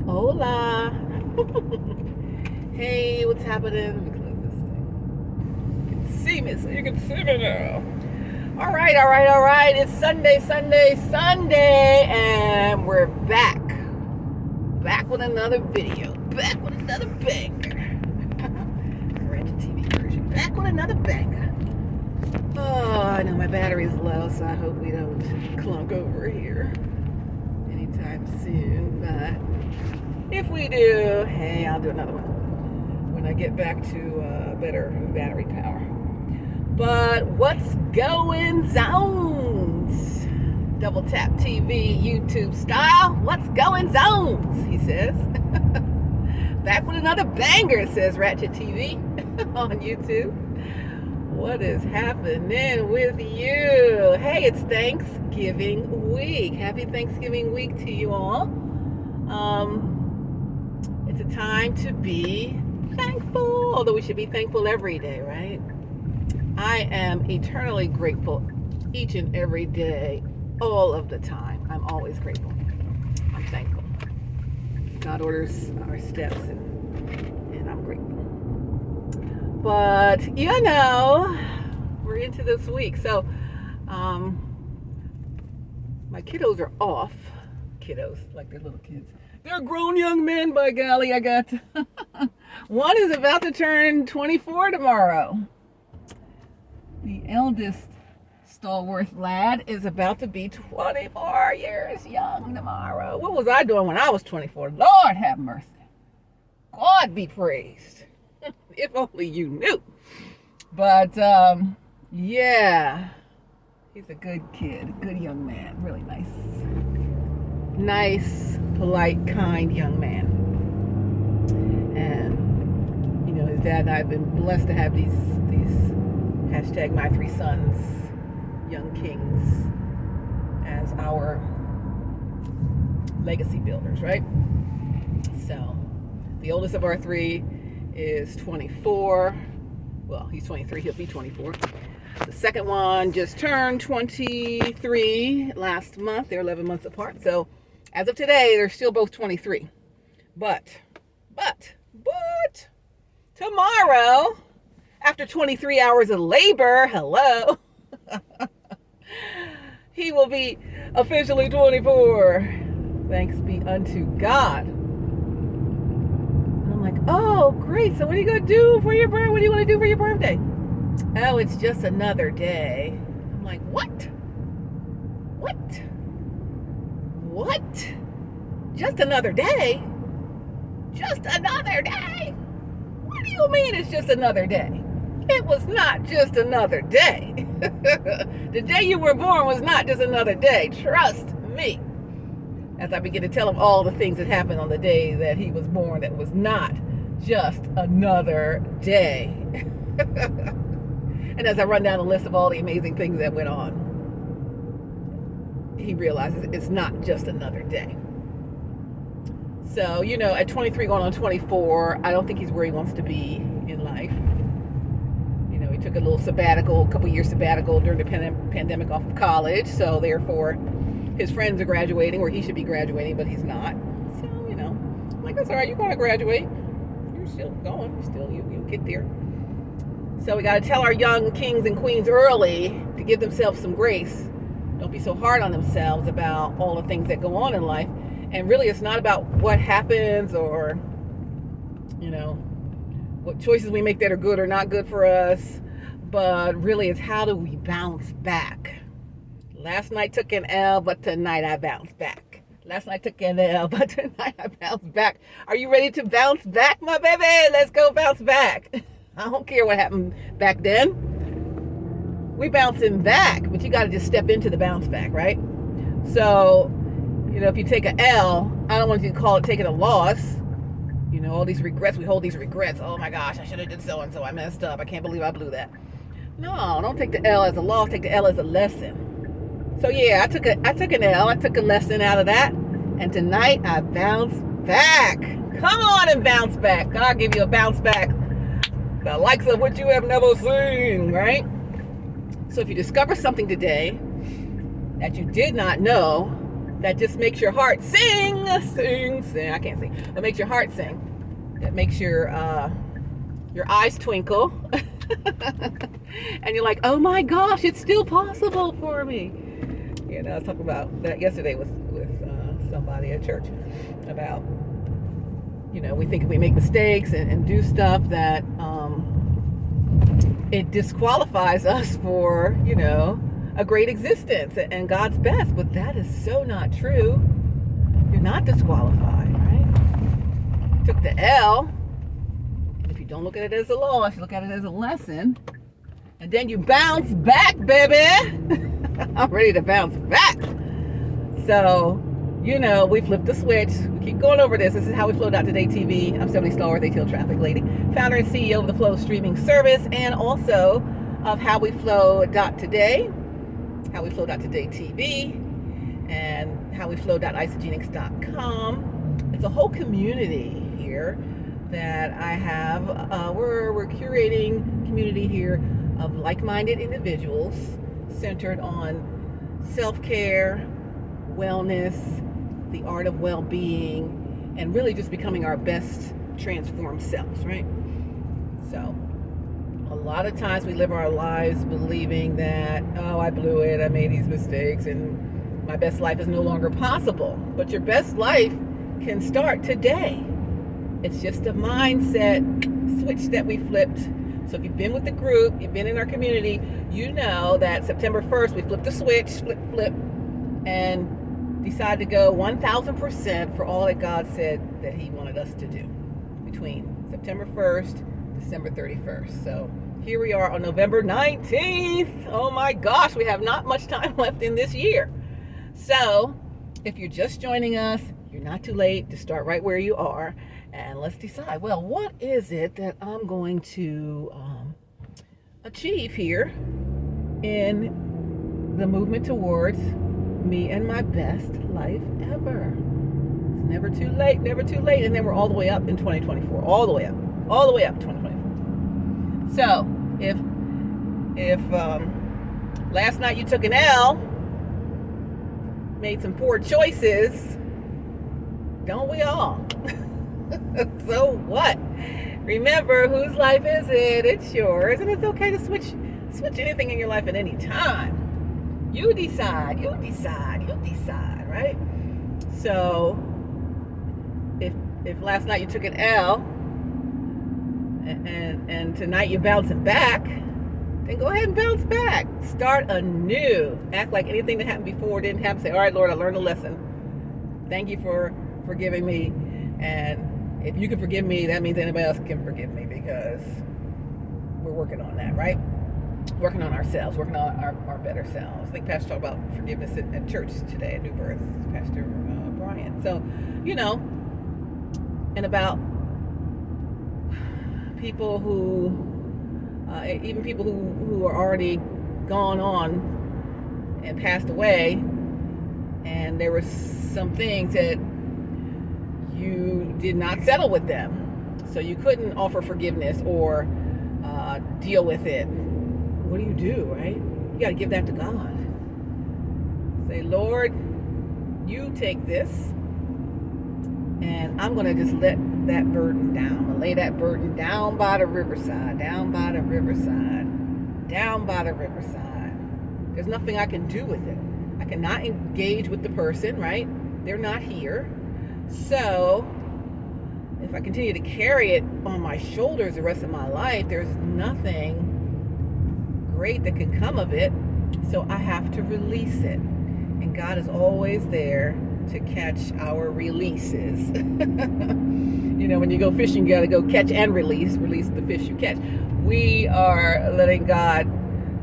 Hola. Hey, what's happening? Let me close this thing. You can see me, so you can see me now. All right. It's Sunday, and we're back. Back with another video. Back with another banger. Ratchet TV version. Back with another banger. Oh, I know my battery's low, so I hope we don't clunk over here anytime soon, but if we do, hey, I'll do another one when I get back to better battery power. But what's going zones? Double tap TV, YouTube style. What's going zones? He says. Back with another banger, says Ratchet TV on YouTube. What is happening with you? Hey, it's Thanksgiving week. Happy Thanksgiving week to you all. It's a time to be thankful, although we should be thankful every day, right? I am eternally grateful each and every day, all of the time. I'm always grateful. I'm thankful. God orders our steps, and I'm grateful. But, we're into this week. So, my kiddos are off. Kiddos, like they're little kids. They're grown young men, by golly. I got one is about to turn 24 tomorrow. The eldest stalwart lad is about to be 24 years young tomorrow. What was I doing when I was 24? Lord have mercy. God be praised. If only you knew. But, yeah. He's a good kid, a good young man. Really nice. Nice, polite, kind young man. And, his dad and I have been blessed to have these hashtag my three sons, young kings, as our legacy builders, right? So, the oldest of our three is 24. Well, he's 23, he'll be 24. The second one just turned 23 last month. They're 11 months apart. So, as of today, they're still both 23. But, tomorrow, after 23 hours of labor, hello, he will be officially 24. Thanks be unto God. And I'm like, oh, great. So what are you going to do for your birthday? What do you want to do for your birthday? Oh, it's just another day. I'm like, what? Just another day? Just another day? What do you mean it's just another day? It was not just another day. The day you were born was not just another day. Trust me. As I begin to tell him all the things that happened on the day that he was born that was not just another day. And as I run down the list of all the amazing things that went on, he realizes it's not just another day. So, at 23 going on 24, I don't think he's where he wants to be in life. He took a little couple years sabbatical during the pandemic off of college. So, therefore, his friends are graduating, or he should be graduating, but he's not. So, I'm like, that's all right. You're going to graduate. You're still going. You'll get there. So we got to tell our young kings and queens early to give themselves some grace. Don't be so hard on themselves about all the things that go on in life. And really, it's not about what happens or, what choices we make that are good or not good for us. But really, it's how do we bounce back? Last night took an L, but tonight I bounced back. Last night took an L, but tonight I bounced back. Are you ready to bounce back, my baby? Let's go bounce back. I don't care what happened back then. We bouncing back, but you got to just step into the bounce back, right? So, if you take an L, I don't want you to call it taking a loss. All these regrets, we hold these regrets. Oh my gosh, I should have did so and so. I messed up. I can't believe I blew that. No, don't take the L as a loss. Take the L as a lesson. So yeah, I took an L. I took a lesson out of that, and tonight I bounced back. Come on and bounce back. God give you a bounce back, the likes of what you have never seen, right? So if you discover something today that you did not know, that just makes your heart sing. I can't sing. That makes your heart sing. That makes your eyes twinkle. And you're like, oh my gosh, it's still possible for me. You know, I was talking about that yesterday with somebody at church about, you know, we think we make mistakes and do stuff that it disqualifies us for, you know, a great existence and God's best. But that is so not true. You're not disqualified, right? Took the L. If you don't look at it as a loss, you look at it as a lesson. And then you bounce back, baby. I'm ready to bounce back. So, you know, we flipped the switch. We keep going over this. This is how we flowed out today TV. I'm Stephanie Stallworth, ATL Traffic Lady, founder and CEO of the Flow streaming service, and also of How We Flow Today, How We Flow Today TV, and How We Flow Isogenics.com. It's a whole community here that I have. We're curating community here of like-minded individuals centered on self-care, wellness, the art of well-being, and really just becoming our best transformed selves, right? So a lot of times we live our lives believing that, oh, I blew it, I made these mistakes, and my best life is no longer possible. But your best life can start today. It's just a mindset switch that we flipped. So if you've been with the group, you've been in our community, you know that September 1st, we flipped the switch, flip, and decided to go 1,000% for all that God said that he wanted us to do between September 1st, December 31st. So here we are on November 19th. Oh my gosh, we have not much time left in this year. So if you're just joining us, you're not too late to start right where you are. And let's decide, well, what is it that I'm going to achieve here in the movement towards me and my best life ever? It's never too late, never too late. And then we're all the way up in 2024, all the way up 2024. So if last night you took an L, made some poor choices, don't we all? So what? Remember, whose life is it? It's yours, and it's okay to switch anything in your life at any time. You decide, right? So if last night you took an L and tonight you're bouncing back, then go ahead and bounce back. Start anew. Act like anything that happened before didn't happen. Say, all right, Lord, I learned a lesson. Thank you for forgiving me. And if you can forgive me, that means anybody else can forgive me, because we're working on that, right? Working on ourselves, working on our better selves. I think Pastor talked about forgiveness at church today at New Birth, Pastor Brian. So, you know, and about people who, even people who are already gone on and passed away, and there were some things that you did not settle with them, so you couldn't offer forgiveness or deal with it. What do, right? You got to give that to God. Say, Lord, you take this, and I'm going to just let that burden down. I'm going to lay that burden down by the riverside, down by the riverside, down by the riverside. There's nothing I can do with it. I cannot engage with the person, right? They're not here. So if I continue to carry it on my shoulders the rest of my life, there's nothing great that can come of it. So I have to release it. And God is always there to catch our releases. You know, when you go fishing, you got to go catch and release the fish you catch. We are letting God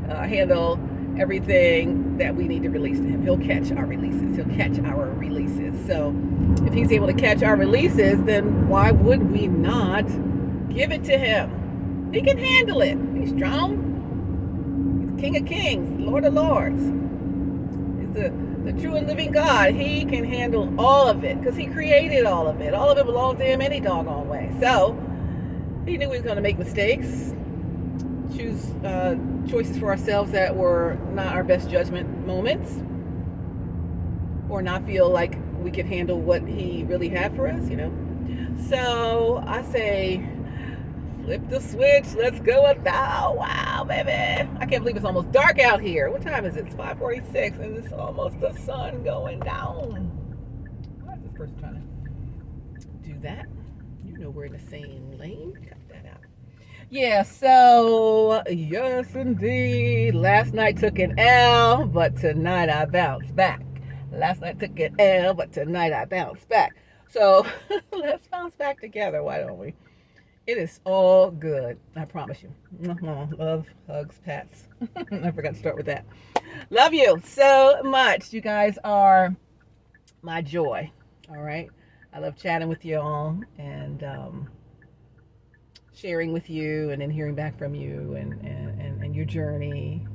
handle everything that we need to release to him. He'll catch our releases. He'll catch our releases. So if he's able to catch our releases, then why would we not give it to him? He can handle it. He's strong. He's King of Kings, Lord of Lords. He's the true and living God. He can handle all of it because he created all of it. All of it belongs to him any doggone way. So he knew he was going to make mistakes, choose choices for ourselves that were not our best judgment moments. or not feel like we can handle what he really had for us, you know. So I say, flip the switch. Let's go with that. Wow, baby. I can't believe it's almost dark out here. What time is it? It's 5:46 and it's almost the sun going down. Why is this person trying to do that? You know we're in the same lane. Cut that out. Yeah, so yes indeed. Last night took an L, but tonight I bounced back. Last night took an L, but tonight I bounced back. So let's bounce back together, why don't we? It is all good, I promise you. Love, hugs, pats. I forgot to start with that. Love you so much. You guys are my joy, all right? I love chatting with you all and sharing with you and then hearing back from you and your journey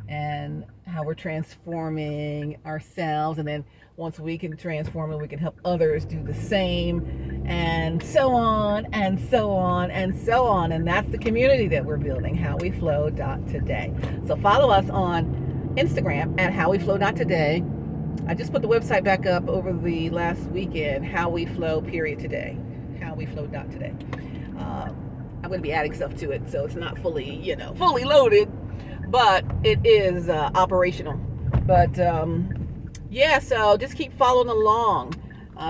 and how we're transforming ourselves, and then once we can transform it, we can help others do the same, and so on and so on and so on. And that's the community that we're building, howweflow.today. So follow us on Instagram at howweflow.today. I just put the website back up over the last weekend, howweflow.today, howweflow.today. I'm going to be adding stuff to it, so it's not fully, fully loaded, but it is operational. But yeah, so just keep following along.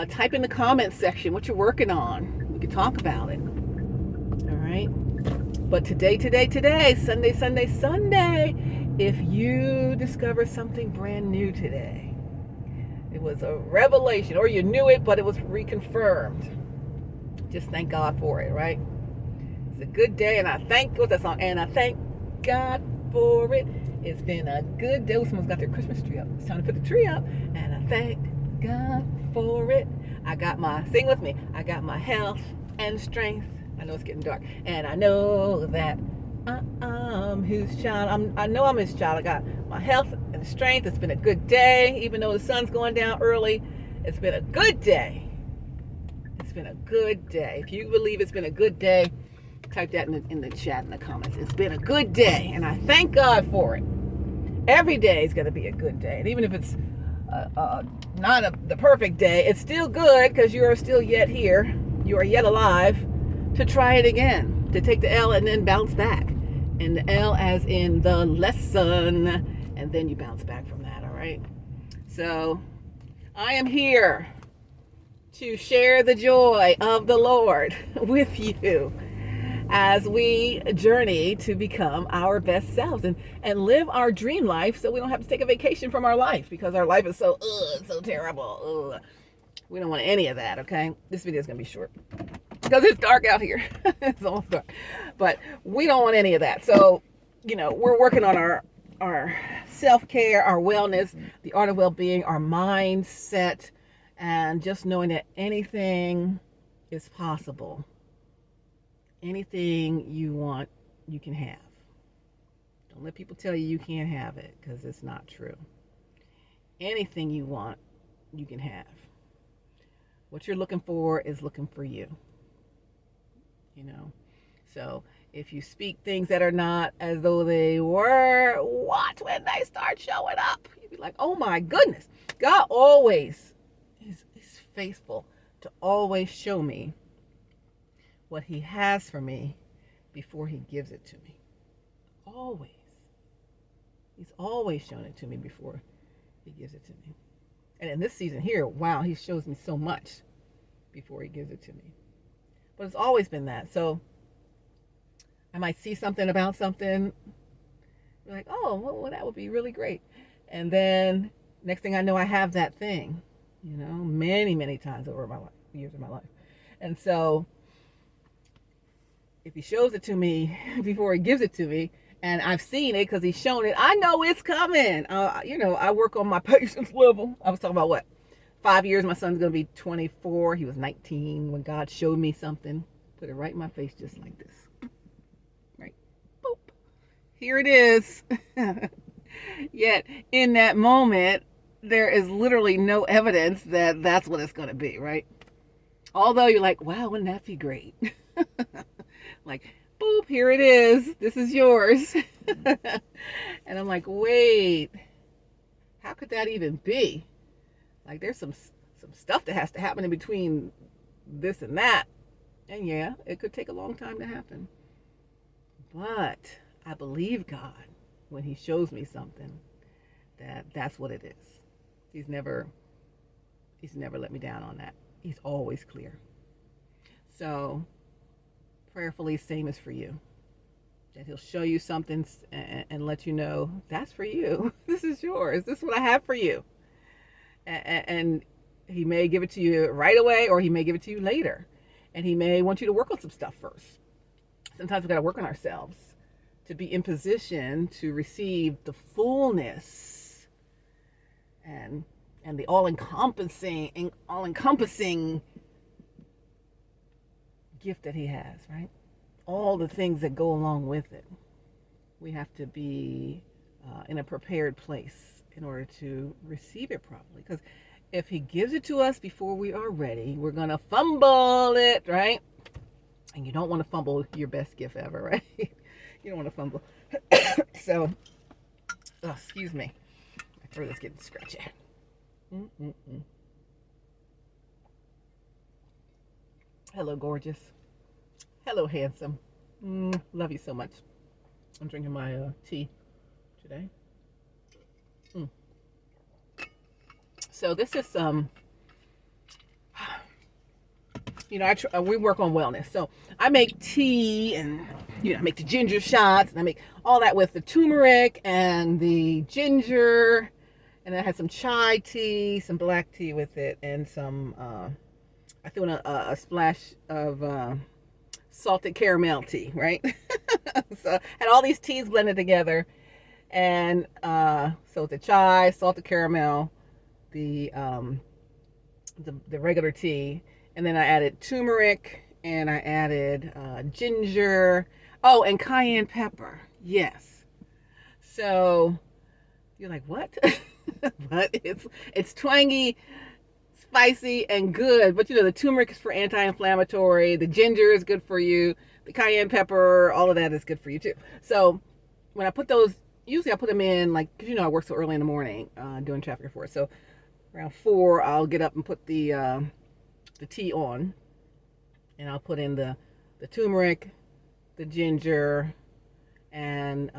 Type in the comments section what you're working on. We can talk about it. All right. But today, Sunday, if you discover something brand new today, it was a revelation, or you knew it, but it was reconfirmed, just thank God for it, right? It's a good day, and I thank, what's that song? And I thank God for it. It's been a good day. Someone's got their Christmas tree up. It's time to put the tree up. And I thank God for it. Sing with me. I got my health and strength. I know it's getting dark. And I know that I'm his child. I know I'm his child. I got my health and strength. It's been a good day. Even though the sun's going down early, it's been a good day. It's been a good day. If you believe it's been a good day, type that in the chat, in the comments. It's been a good day, and I thank God for it. Every day is going to be a good day, and even if it's not the perfect day, it's still good because you are still yet here. You are yet alive to try it again, to take the L and then bounce back. And the L as in the lesson, and then you bounce back from that, all right? So I am here to share the joy of the Lord with you as we journey to become our best selves and live our dream life, so we don't have to take a vacation from our life because our life is so terrible. We don't want any of that, okay? This video is going to be short because it's dark out here. It's almost dark. But we don't want any of that. So, we're working on our self-care, our wellness, the art of well-being, our mindset, and just knowing that anything is possible. Anything you want, you can have. Don't let people tell you can't have it, because it's not true. Anything you want, you can have. What you're looking for is looking for you. So if you speak things that are not as though they were, watch when they start showing up. You'll be like, oh my goodness. God always is faithful to always show me what he has for me before he gives it to me. Always. He's always shown it to me before he gives it to me. And in this season here, wow, he shows me so much before he gives it to me. But it's always been that. So I might see something about something, be like, oh, well, that would be really great. And then next thing I know, I have that thing, many, many times over my life, years of my life. And so if he shows it to me before he gives it to me, and I've seen it because he's shown it, I know it's coming. I work on my patience level. I was talking about 5 years, my son's going to be 24. He was 19 when God showed me something. Put it right in my face just like this. Right. Boop. Here it is. Yet in that moment, there is literally no evidence that that's what it's going to be, right? Although you're like, wow, wouldn't that be great? Like, boop, here it is. This is yours. And I'm like, wait, how could that even be? Like there's some stuff that has to happen in between this and that. And yeah, it could take a long time to happen. But I believe God when he shows me something that's what it is. He's never let me down on that. He's always clear. So prayerfully, same as for you. That he'll show you something and let you know that's for you. This is yours. This is what I have for you. And he may give it to you right away, or he may give it to you later. And he may want you to work on some stuff first. Sometimes we got to work on ourselves to be in position to receive the fullness and the all-encompassing gift that he has, right? All the things that go along with it. We have to be in a prepared place in order to receive it properly. Because if he gives it to us before we are ready, we're going to fumble it, right? And you don't want to fumble your best gift ever, right? You don't want to fumble. So, excuse me. My throat is getting scratchy. Hello, gorgeous. Hello, handsome. Love you so much. I'm drinking my tea today. So this is we work on wellness. So I make tea, and I make the ginger shots, and I make all that with the turmeric and the ginger, and I had some chai tea, some black tea with it, and some I threw in a splash of salted caramel tea, right? So I had all these teas blended together, and so the chai, salted caramel, the regular tea, and then I added turmeric, and I added ginger, and cayenne pepper. Yes. So you're like, what? But it's twangy, spicy, and good. But the turmeric is for anti-inflammatory. The ginger is good for you. The cayenne pepper, all of that is good for you too. So when I put those, usually I put them in, like, because I work so early in the morning doing traffic report. So around 4, I'll get up and put the tea on, and I'll put in the turmeric, the ginger, and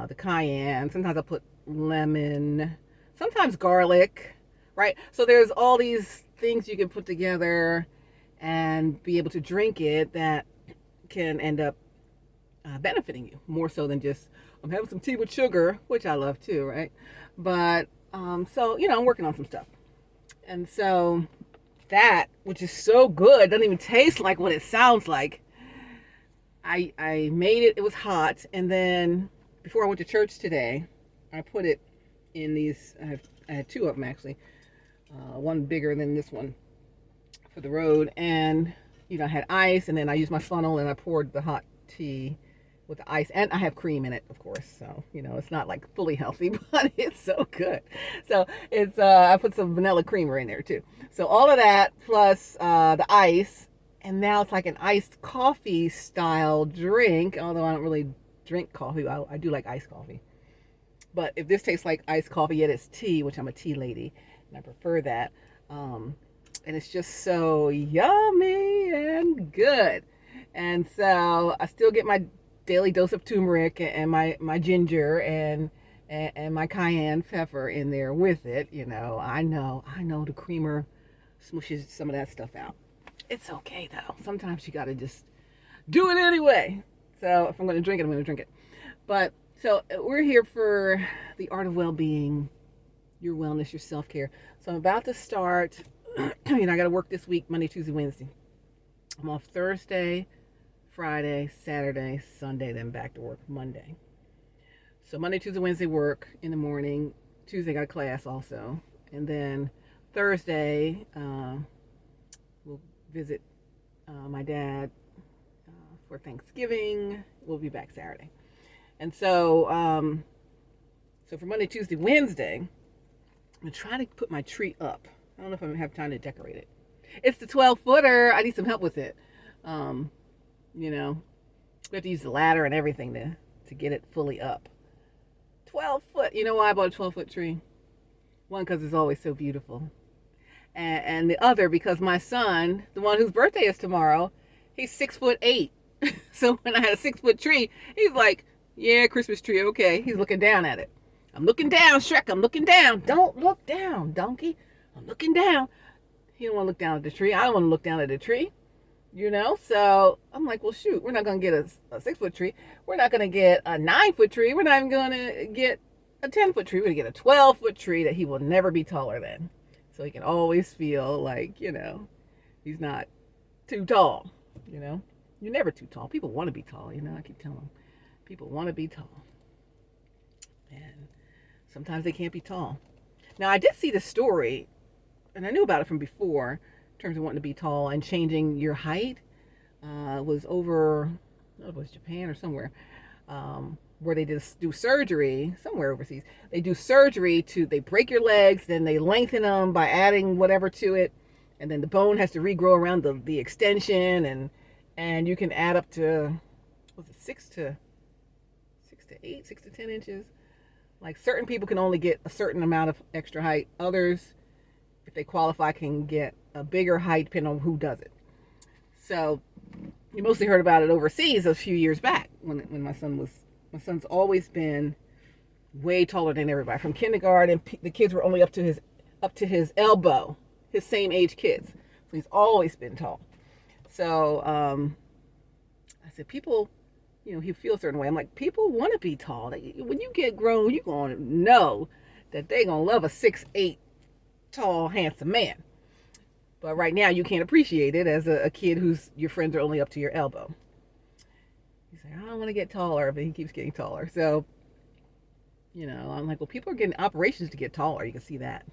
the cayenne. Sometimes I put lemon, sometimes garlic, right? So there's all these things you can put together and be able to drink it that can end up benefiting you more so than just I'm having some tea with sugar, which I love too, right? But so I'm working on some stuff, and so that, which is so good, doesn't even taste like what it sounds like. I made it. It was hot, and then before I went to church today, I put it in these. I had 2 of them actually, one bigger than this one for the road, and I had ice, and then I used my funnel and I poured the hot tea with the ice, and I have cream in it, of course. So it's not like fully healthy, but it's so good. So it's I put some vanilla creamer in there too. So all of that plus the ice, and now it's like an iced coffee style drink. Although I don't really drink coffee, I do like iced coffee. But if this tastes like iced coffee, yet it's tea, which I'm a tea lady, and I prefer that. And it's just so yummy and good. And so I still get my daily dose of turmeric and my ginger and my cayenne pepper in there with it. I know the creamer smooshes some of that stuff out. It's okay though. Sometimes you gotta just do it anyway. So if I'm gonna drink it, I'm gonna drink it. But so we're here for the art of well-being, your wellness, your self-care. So I'm about to start. I got to work this week, Monday, Tuesday, Wednesday. I'm off Thursday, Friday, Saturday, Sunday, then back to work Monday. So Monday, Tuesday, Wednesday work in the morning. Tuesday got a class also. And then Thursday, we'll visit my dad for Thanksgiving. We'll be back Saturday. And so, so for Monday, Tuesday, Wednesday, I'm going to try to put my tree up. I don't know if I'm going to have time to decorate it. It's the 12-footer. I need some help with it. We have to use the ladder and everything to get it fully up. 12 foot. You know why I bought a 12-foot tree? One, because it's always so beautiful. and the other because my son, the one whose birthday is tomorrow, he's 6'8". So when I had a 6-foot tree, he's like, "Yeah, Christmas tree, okay." He's looking down at it. I'm looking down, Shrek. I'm looking down. Don't look down, donkey. I'm looking down. He don't want to look down at the tree. I don't want to look down at the tree. So I'm like, well, shoot, we're not going to get a 6-foot tree. We're not going to get a 9-foot tree. We're not even going to get a 10-foot tree. We're going to get a 12-foot tree that he will never be taller than. So he can always feel like, he's not too tall, You're never too tall. People want to be tall, I keep telling them. People want to be tall. And sometimes they can't be tall. Now, I did see the story, and I knew about it from before, in terms of wanting to be tall and changing your height. It was over, it was Japan or somewhere, where they just do surgery, somewhere overseas. They do surgery they break your legs, then they lengthen them by adding whatever to it, and then the bone has to regrow around the extension, and you can add up to, was it 6 to 8, 6 to 10 inches? Like certain people can only get a certain amount of extra height. Others, if they qualify, can get a bigger height depending on who does it. So you mostly heard about it overseas a few years back when my son's always been way taller than everybody. From kindergarten, the kids were only up to his elbow, his same age kids. So he's always been tall. So I said, people, he feels a certain way. I'm like, people want to be tall. When you get grown, you're going to know that they're going to love a 6'8", tall, handsome man. But right now, you can't appreciate it as a kid your friends are only up to your elbow. He's like, I don't want to get taller, but he keeps getting taller. So, I'm like, well, people are getting operations to get taller. You can see that.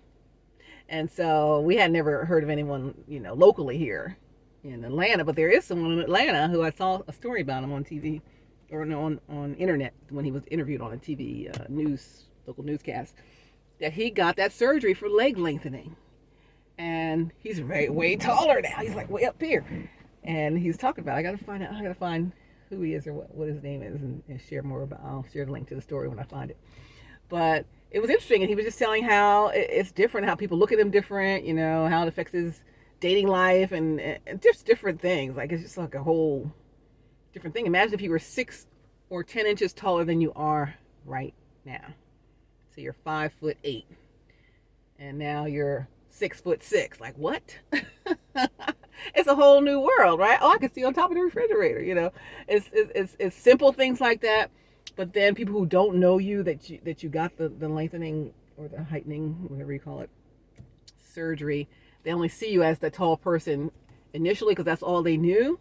And so we had never heard of anyone, locally here in Atlanta, but there is someone in Atlanta who I saw a story about him on TV or on internet when he was interviewed on a TV local newscast, that he got that surgery for leg lengthening. And he's way taller now. He's like way up here. And he's talking about, I gotta find who he is or what his name is and share more about. I'll share the link to the story when I find it. But it was interesting, and he was just telling how it's different, how people look at him different, how it affects his dating life and just different things. Like it's just like a whole different thing. Imagine if you were 6 or 10 inches taller than you are right now. So you're 5'8", and now you're 6'6". Like what? It's a whole new world, right? Oh, I can see on top of the refrigerator. It's simple things like that. But then people who don't know you that you got the lengthening or the heightening, whatever you call it, surgery, they only see you as the tall person initially because that's all they knew.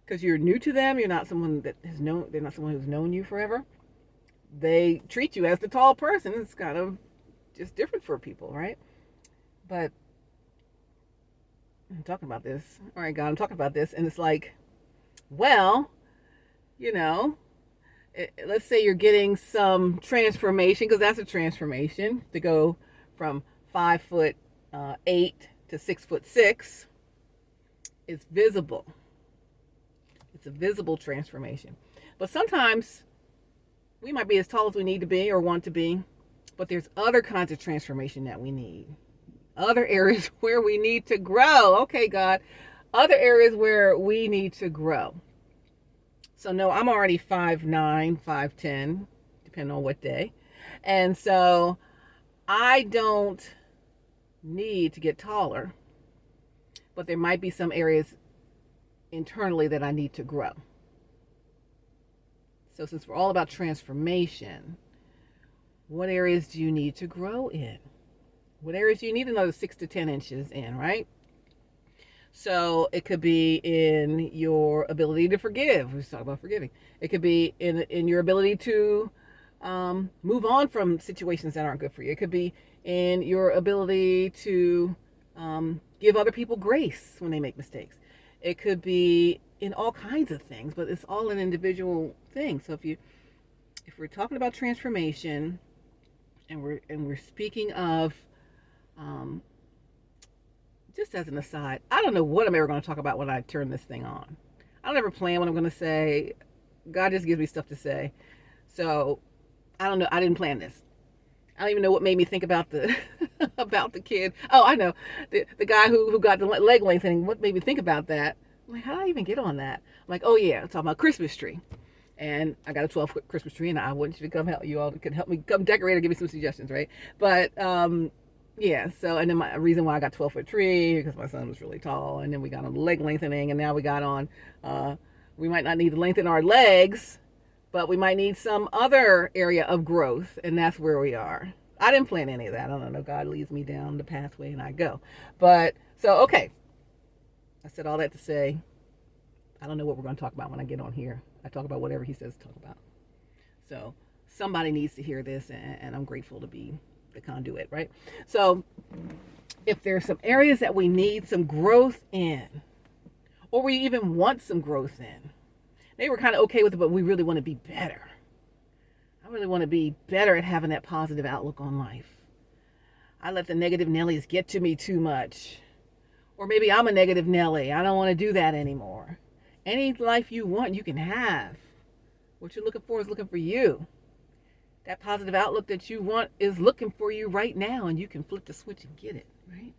Because you're new to them, you're not someone that they're not someone who's known you forever. They treat you as the tall person. It's kind of just different for people, right? But I'm talking about this. All right, God, I'm talking about this. And it's like, well, let's say you're getting some transformation, because that's a transformation to go from 5'8" to 6'6". It's visible. It's a visible transformation. But sometimes we might be as tall as we need to be or want to be, but there's other kinds of transformation that we need. Other areas where we need to grow. Okay, God. Other areas where we need to grow. So no, I'm already 5'9", 5'10", depending on what day. And so I don't need to get taller, but there might be some areas internally that I need to grow. So since we're all about transformation, what areas do you need to grow in? What areas do you need another 6 to 10 inches in, right? So it could be in your ability to forgive. We talk about forgiving. It could be in your ability to move on from situations that aren't good for you. It could be in your ability to give other people grace when they make mistakes. It could be in all kinds of things, but it's all an individual thing. So if we're talking about transformation, and we're speaking of, just as an aside, I don't know what I'm ever going to talk about when I turn this thing on. I don't ever plan what I'm going to say. God just gives me stuff to say. So I don't know. I didn't plan this. I don't even know what made me think about the about the kid. Oh, I know, the guy who got the leg lengthening. What made me think about that? I'm like, how did I even get on that? I'm like, oh yeah, I'm talking about Christmas tree. And I got a 12-foot Christmas tree, and I want you to come help. You all can help me come decorate or give me some suggestions, right? But yeah. So, and then my reason why I got 12-foot tree because my son was really tall, and then we got on the leg lengthening, and now we got on. We might not need to lengthen our legs, but we might need some other area of growth, and that's where we are. I didn't plan any of that. I don't know. God leads me down the pathway, and I go. But so okay. I said all that to say, I don't know what we're going to talk about when I get on here. I talk about whatever he says to talk about. So somebody needs to hear this, and I'm grateful to be the conduit, right? So if there's some areas that we need some growth in, or we even want some growth in, they were kind of okay with it, but we really want to be better. I really want to be better at having that positive outlook on life. I let the negative Nellies get to me too much. Or maybe I'm a negative Nelly. I don't want to do that anymore. Any life you want, you can have. What you're looking for is looking for you. That positive outlook that you want is looking for you right now, and you can flip the switch and get it, right?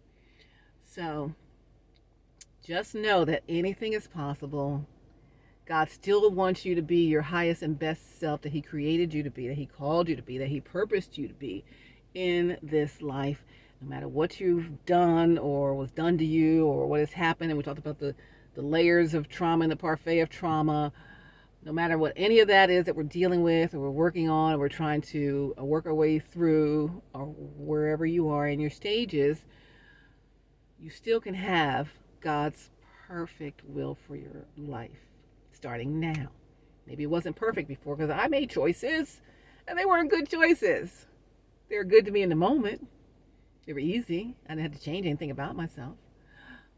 So just know that anything is possible. God still wants you to be your highest and best self that he created you to be, that he called you to be, that he purposed you to be in this life. No matter what you've done or was done to you or what has happened, and we talked about the layers of trauma and the parfait of trauma, no matter what any of that is that we're dealing with or we're working on or we're trying to work our way through, or wherever you are in your stages, you still can have God's perfect will for your life starting now. Maybe it wasn't perfect before because I made choices and they weren't good choices. They were good to me in the moment. They were easy. I didn't have to change anything about myself.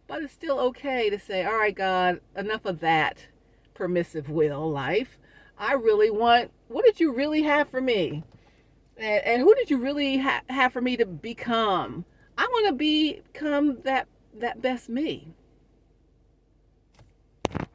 But it's still okay to say, all right, God, enough of that permissive will life. I really want, what did you really have for me? And who did you really have for me to become? I want to become that best me.